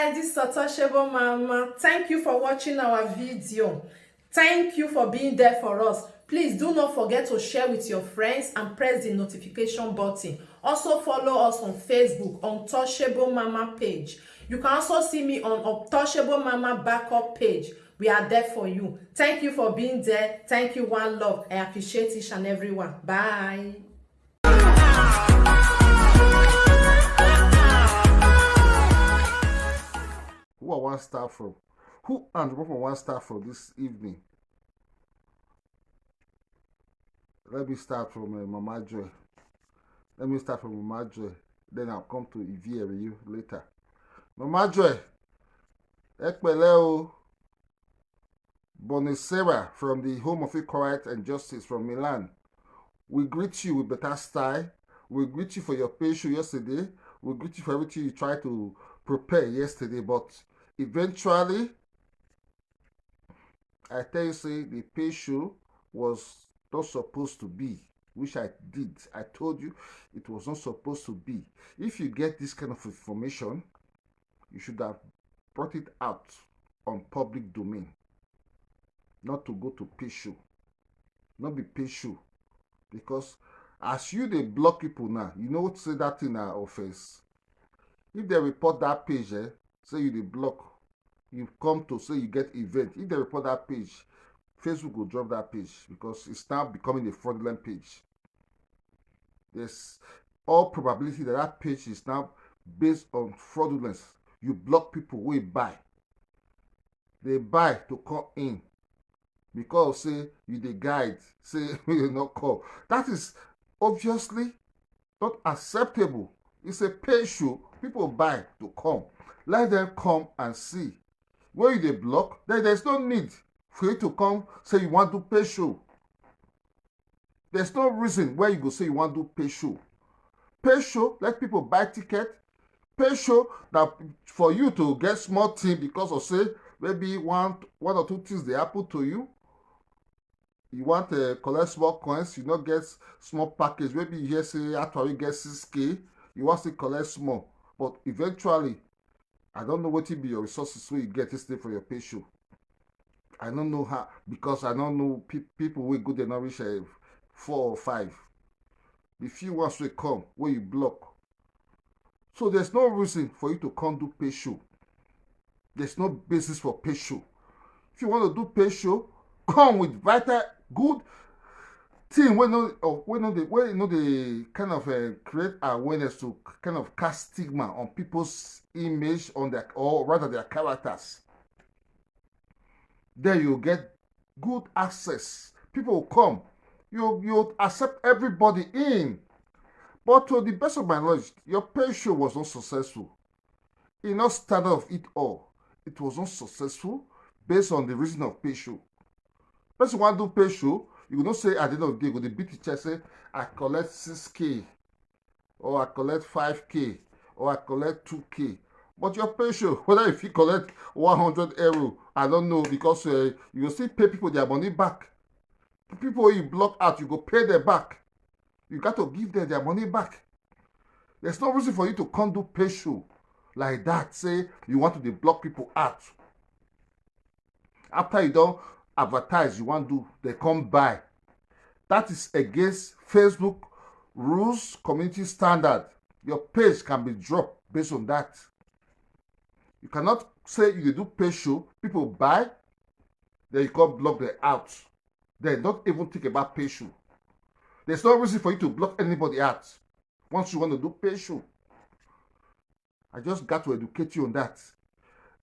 guys, this is Untouchable Mama. Thank you for watching our video. Thank you for being there for us. Please do not forget to share with your friends and press the notification button. Also follow us on Facebook, Untouchable Mama page. You can also see me on Untouchable Mama backup page. We are there for you. Thank you for being there. Thank you, one love. I appreciate each and everyone. Bye. Who I want start from? Who and what I want start from this evening? Let me start from Mama Joy. Then I'll come to Ivy and you later. Mama Joy, Ekpele Bonisera from the Home of Equality and Justice from Milan. We greet you with better style. We greet you for your patience yesterday. We greet you for everything you tried to prepare yesterday, but eventually, I tell you, say the patient was not supposed to be, which I did. I told you it was not supposed to be. If you get this kind of information, you should have brought it out on public domain, not to go to patient, not be patient, because as you they block people now, you know what to say that in our office. If they report that page, say you they block, you come to say you get event. If they report that page, Facebook will drop that page because it's now becoming a fraudulent page. There's all probability that that page is now based on fraudulence. You block people who buy. They buy to come in because say you the guide, say you not call. That is obviously not acceptable. It's a pay show. People buy to come. Let them come and see. When you they block, then there's no need for you to come say you want to pay show. There's no reason why you go say you want to pay show. Pay show, let people buy ticket. Pay show that for you to get small thing because of say maybe one or two things they happen to you. You want to collect small coins, you not get small package. Maybe you just say after you get 6K, you want to collect small. But eventually, I don't know what will be your resources where you get this thing for your pay show. I don't know how, because I don't know people will go there not reach 4 or 5. The few ones will come where you block. So there's no reason for you to come do pay show. There's no basis for pay show. If you want to do pay show, come with vital good thing when they kind of create awareness to kind of cast stigma on people's image on their, or rather their characters. Then you get good access. People will come. You accept everybody in. But to the best of my knowledge, your pay show was not successful. It not stand of it all. It was not successful based on the reason of pay show. Person want to do pay show, you will not say at the end of the day, go to beat the chest, say, I collect 6K, or I collect 5K, or I collect 2K. But your pay show, whether if you collect 100 euro, I don't know, because you will still pay people their money back. The people you block out, you go pay them back. You got to give them their money back. There's no reason for you to come do pay show like that. Say you want to block people out. After you don't advertise, you want to, they come by. That is against Facebook rules, community standard. Your page can be dropped based on that. You cannot say you do pay show, people buy, then you can't block them out. They don't even think about pay show. There's no reason for you to block anybody out once you want to do pay show. I just got to educate you on that.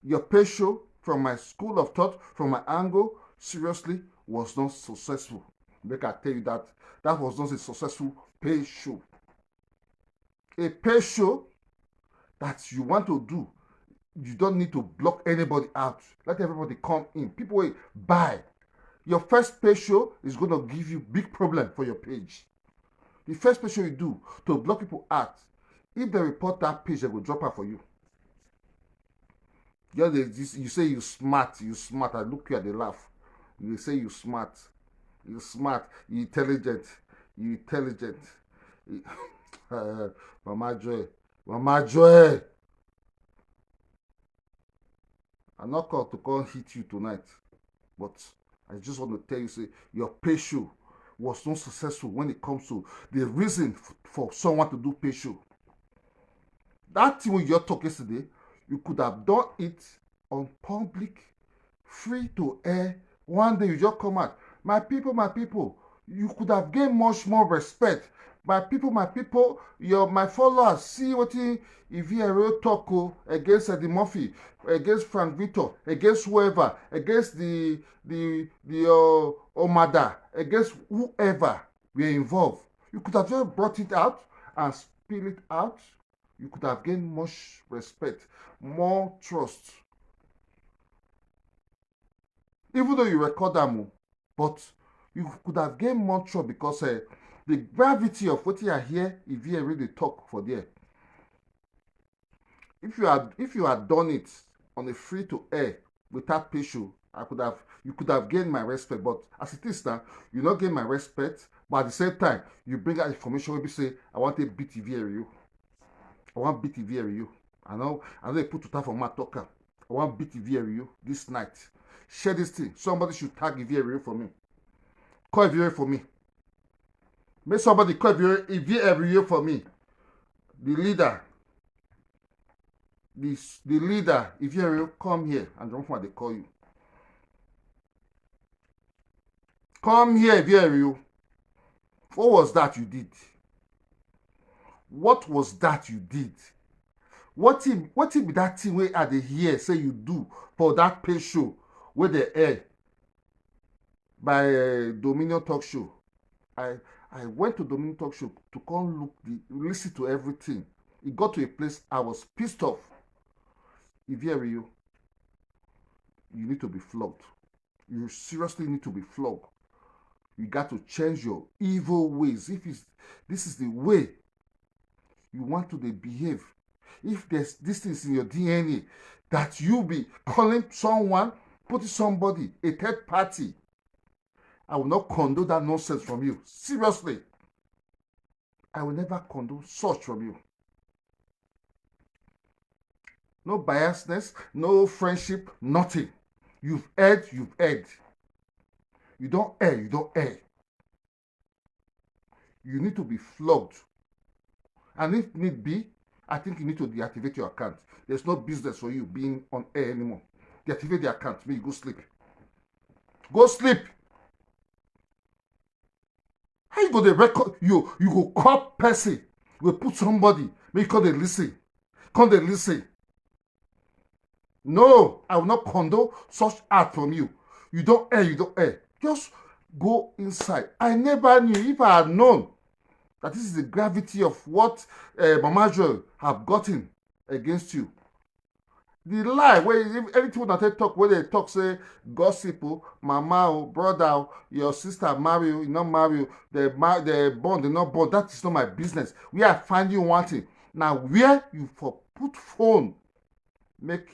Your pay show, from my school of thought, from my angle, seriously was not successful. Make I tell you that that was not a successful pay show. A pay show that you want to do, you don't need to block anybody out. Let everybody come in. People will buy. Your first pay show is going to give you big problem for your page. The first pay show you do to block people out, if they report that page, they will drop out for you. You say you smart. I look you at the laugh. You say you smart, you intelligent. Mama Joy. I'm not called to come hit you tonight, but I just want to tell you, say, your pay show was not successful when it comes to the reason for someone to do pay show. That thing when you talk yesterday, you could have done it on public, free to air. One day you just come out, my people, you could have gained much more respect. My people, my followers, see what if you ever talk against Eddie Murphy, against Frank Victor, against whoever, against the Omada, against whoever were involved. You could have just brought it out and spill it out. You could have gained much respect, more trust. Even though you record them, but you could have gained more trust because the gravity of what you are here, if you really talk for there. If you had done it on a free to air without pay show, you could have gained my respect. But as it is now, you not gain my respect, but at the same time, you bring out information where you say, I want a BTV you. I want BTV you. I know they put to time for my talker. I want BTV you this night. Share this thing. Somebody should tag Ivy for me. Call Ivy for me. Make somebody call Ivy for me. The leader. The leader, Ivy, come here. And don't want they call you. Come here, Ivy. What was that you did? What was that you did? What if be that thing where at the here say you do for that pay show where they air by Dominion Talk Show? I went to Dominion Talk Show to come listen to everything. It got to a place I was pissed off. If you need to be flogged. You seriously need to be flogged. You got to change your evil ways. This is the way you want to behave. If there's this things in your DNA that you be calling someone, putting somebody, a third party, I will not condone that nonsense from you. Seriously. I will never condone such from you. No biasness, no friendship, nothing. You've erred. You don't err. You need to be flogged. And if need be, I think you need to deactivate your account. There's no business for you being on air anymore. Deactivate the account. Maybe you go sleep. Go sleep. How you go to record? You go call person. You put somebody. Maybe call they listen. No, I will not condone such act from you. You don't err. Just go inside. I never knew. If I had known that this is the gravity of what Mama Joel have gotten against you. The lie, where anything that they talk, where they talk, say, gossip, mama, brother, your sister marry you not marry you, they born, they not born. That is not my business. We are finding one thing. Now, where you for put phone, make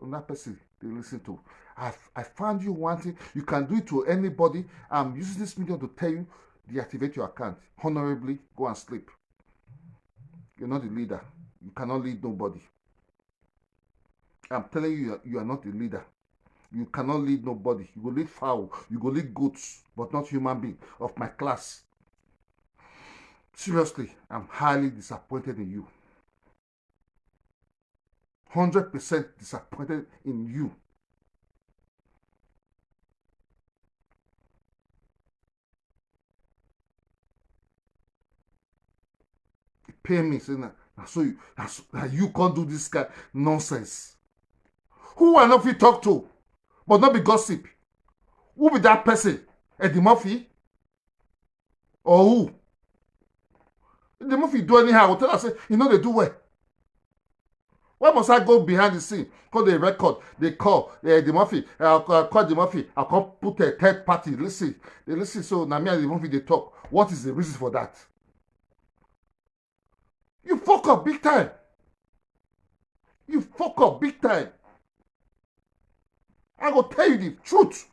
that person they listen to. I found you one thing. You can do it to anybody. I'm using this medium to tell you, deactivate your account. Honorably, go and sleep. You're not the leader. You cannot lead nobody. I'm telling you, you are not the leader. You cannot lead nobody. You go lead fowl. You go lead goats, but not human being of my class. Seriously, I'm highly disappointed in you. 100% disappointed in you. Pay me, say so you can't do this kind of nonsense. Who I not fit talk to, but not be gossip? Who be that person? Eddie Murphy? Or who? Eddie Murphy do anyhow, I will tell her, say, you know they do well. Why must I go behind the scene? Call the record, they call Eddie Murphy, I'll call Eddie Murphy, I'll come put a third party, listen, so now me and Eddie Murphy, they talk. What is the reason for that? You fuck up big time. I go tell you the truth.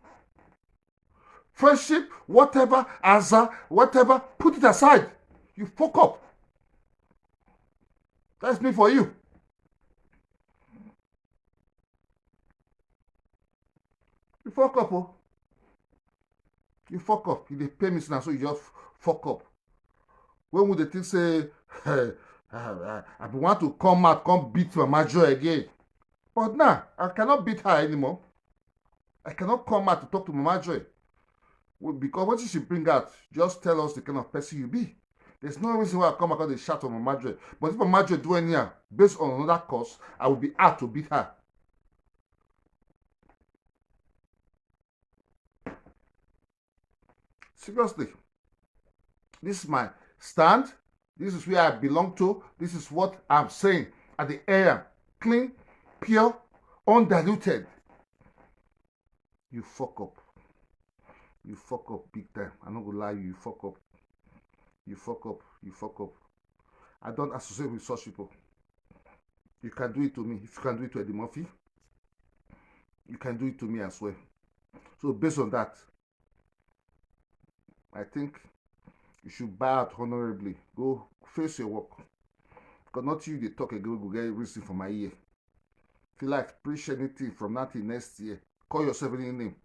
Friendship, whatever, Azar, whatever, put it aside. You fuck up. That's me for you. You fuck up, oh. You fuck up. You dey pay me now, so you just fuck up. When would the thing say, hey, I want to come out, come beat Mama Joy again? But now, I cannot beat her anymore. I cannot come out to talk to Mama Joy. Because what she bring out, just tell us the kind of person you be. There's no reason why I come out and shout on Mama Joy. But if Mama Joy do anyhow, based on another cause, I will be out to beat her. Seriously. This is my stand. This is where I belong to. This is what I'm saying. At the air, clean, pure, undiluted. You fuck up. You fuck up big time. I'm not gonna lie, you fuck up. You fuck up. You fuck up. I don't associate with such people. You can do it to me. If you can do it to Eddie Murphy, you can do it to me as well. So based on that, I think you should bow out honorably. Go face your work. Because not you they talk again, go get reason for my ear. If you like preach anything from now till next year, call yourself any name.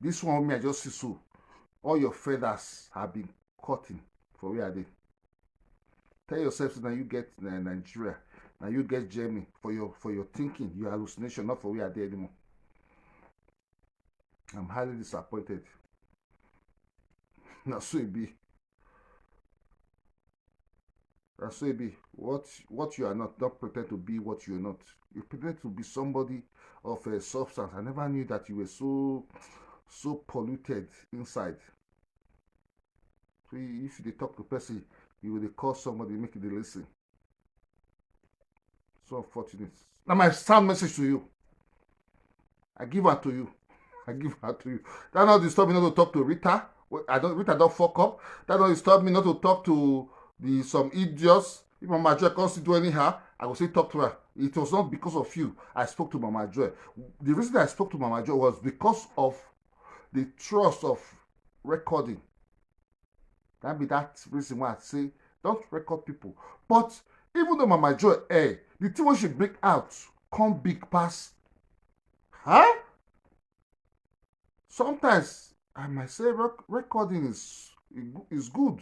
This one me, I just see so. All your feathers have been cutting for where are they? Tell yourself so now you get Nigeria, now you get Germany for your thinking, your hallucination, not for where are they anymore. I'm highly disappointed. Now so it be. That's it be. What you are not. Don't pretend to be what you are not. You pretend to be somebody of a substance. I never knew that you were so polluted inside. So if they talk to person, you will call somebody, make it listen. So unfortunate. Now my sound message to you. I give her to you. I give her to you. That not disturb me not to talk to Rita. Rita don't fuck up. That don't disturb me not to talk to some idiots. If Mama Joy comes to do anyhow, I will say talk to her. It was not because of you I spoke to Mama Joy. The reason I spoke to Mama Joy was because of the trust of recording. That be that reason why I say don't record people. But even though Mama Joy, the thing when she break out, come big pass. Huh? Sometimes I might say recording is good.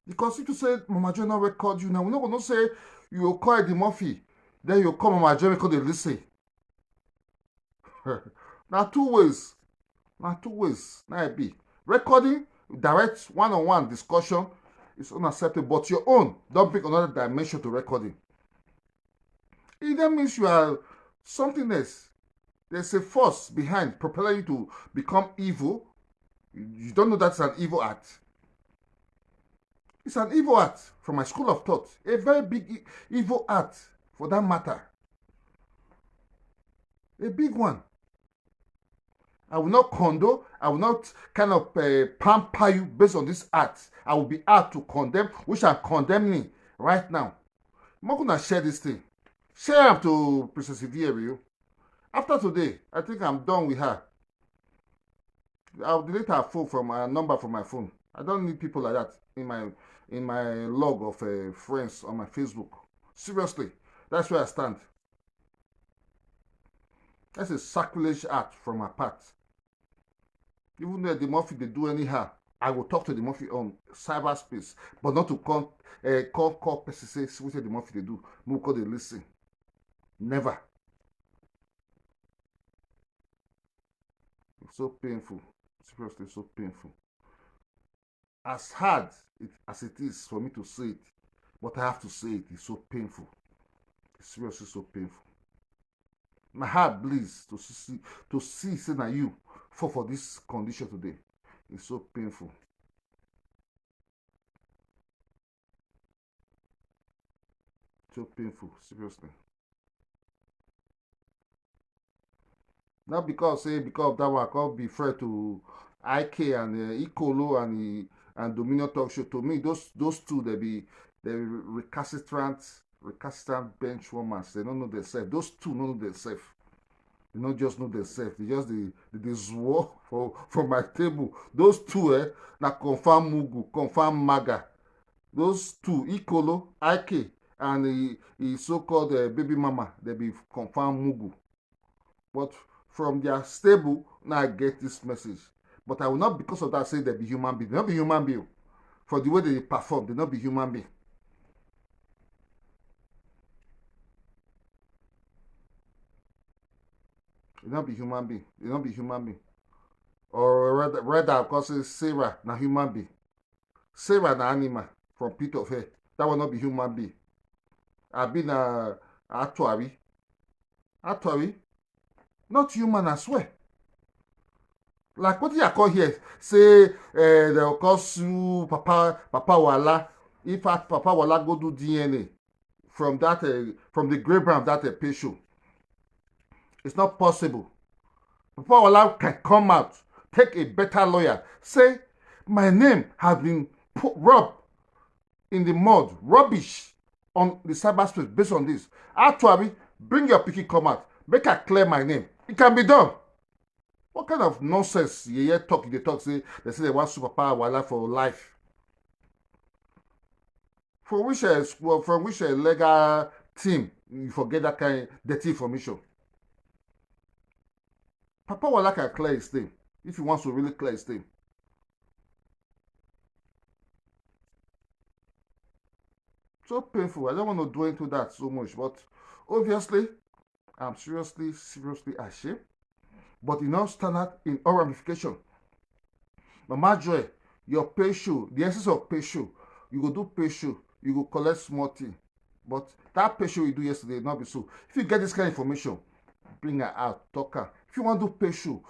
Because if you say Mama Joy not record you now, we're not gonna say you will call Eddie Murphy, then you call Mama Joy because they listen. Now two ways. Now it be. Recording, direct one-on-one discussion is unacceptable, but your own don't bring another dimension to recording. It then means you are something else. There's a force behind propelling you to become evil. You don't know that's an evil act. It's an evil act from my school of thought. A very big evil act, for that matter. A big one. I will not condone, I will not kind of pamper you based on this act. I will be out to condemn, which I'm condemning right now. I'm not going to share this thing. Share up to Princess Ivy. After today, I think I'm done with her. I'll delete her phone from her number from my phone. I don't need people like that in my log of friends on my Facebook. Seriously, that's where I stand. That's a sacrilege act from my part. Even though the Murphy they do anyhow, I will talk to the Murphy on cyberspace, but not to call person say what the Murphy they do. No, because they listen. Never. It's so painful. Seriously, so painful. As hard as it is for me to say it, but I have to say it. It's so painful. It's seriously so painful. My heart bleeds to see say na you fall for this condition today. It's so painful. So painful, seriously. Not because of that one, I can't be fair to IK and Icolo and Dominion Talk Show. To me, those two they recalcitrant bench warmers. They don't know themselves. Those two don't know themselves. They don't just know themselves. They just they swore for my table. Those two na confirm Mugu, confirm Maga. Those two, Icolo, IK, and the so-called baby mama, they be confirm Mugu. But from their stable. Now I get this message. But I will not, because of that, say they be human being. They not be human being. For the way they perform, they not be human being. They not be human being. They not be human being. Or rather, because it's Sarah, na human being. Sarah na animal from pit of hair. That will not be human being. I been Atwari. Atwari, not human as well. Like what you call here, say they'll call sue Papa Wahala. If Papa Wahala go do DNA from that from the grave of that patient, it's not possible. Papa Wahala can come out, take a better lawyer, say my name has been rubbed in the mud, rubbish on the cyberspace based on this. Actually, bring your picky come out, make her clear my name. It can be done. What kind of nonsense they talk? They talk say they want superpower Wahala for life. From which legal team you forget that kind of dirty information? Papa Wahala can clear his name if he wants to really clear his name. So painful. I don't want to do into that so much, but obviously, I'm seriously ashamed. But in all standard, in all ramification, Mama Joy, your pay show, the essence of pay show, you go do pay show, you go collect small thing. But that pay show you do yesterday, not be so. If you get this kind of information, bring her out, talk her. If you want to do pay show,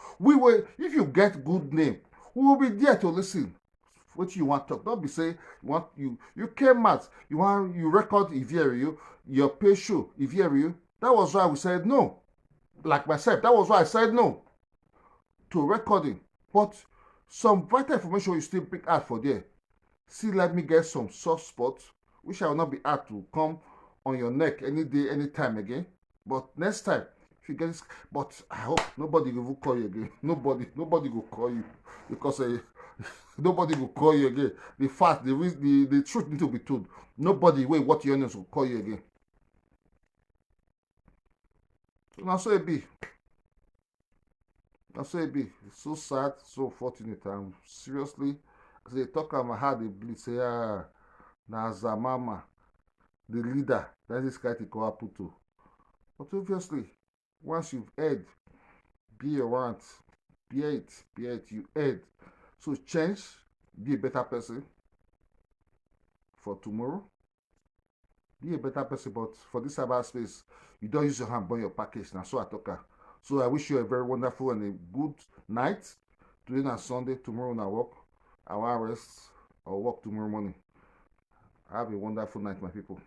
if you get good name, we will be there to listen. What you want to talk? Don't be say you came out, you record Ivierio, your pay show Ivierio. That was why we said no. Like myself, that was why I said no to recording. But some vital information you still pick out for there. See, let me get some soft spots, which I will not be apt to come on your neck any day, anytime again. But next time, if you get this, but I hope nobody will call you again. Nobody will call you because nobody will call you again. The fact, the truth need to be told. Nobody what your enemies will call you again. So now so it be. That's so it be. It's so sad, so unfortunate. I'm seriously, as they talk about my heart, they bleed. Say, na Zamama, the leader, that this guy to go up to. But obviously, once you've heard, be around, be it, you heard. So change, be a better person for tomorrow. Be a better person, but for this cyberspace, you don't use your hand burn your package. Now, so I talk. So I wish you a very wonderful and a good night. Today na Sunday, tomorrow na work. I will rest. I'll work tomorrow morning. Have a wonderful night, my people.